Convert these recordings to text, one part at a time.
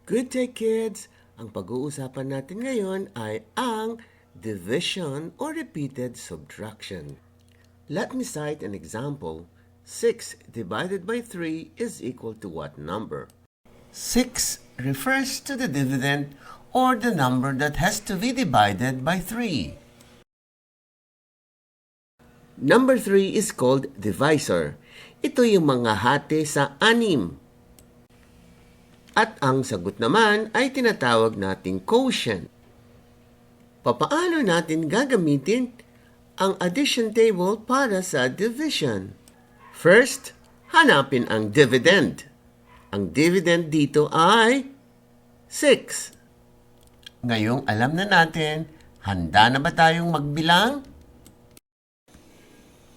Good day, kids! Ang pag-uusapan natin ngayon ay ang division or repeated subtraction. Let me cite an example. 6 divided by 3 is equal to what number? 6 refers to the dividend or the number that has to be divided by 3. Number 3 is called divisor. Ito yung mga hati sa 6. At ang sagot naman ay tinatawag nating quotient. Papaano natin gagamitin ang addition table para sa division? First, hanapin ang dividend. Ang dividend dito ay 6. Ngayong alam na natin, handa na ba tayong magbilang?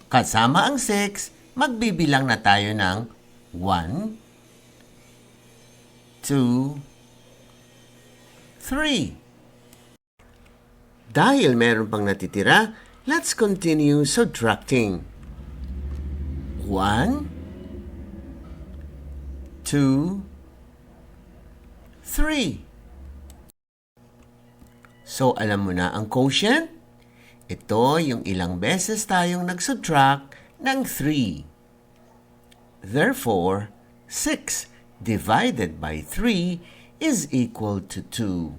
Kasama ang 6, magbibilang na tayo ng 1, 2, 3. Dahil meron pang natitira, let's continue subtracting. 1, 2, 3. So, alam mo na ang quotient? Ito yung ilang beses tayong nag-subtract ng 3. Therefore, 6 divided by 3 is equal to 2.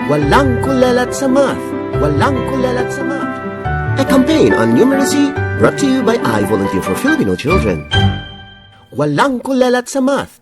Walang kulelat sa math! Walang kulelat sa math! A campaign on numeracy brought to you by I Volunteer for Filipino Children. Walang kulelat sa math!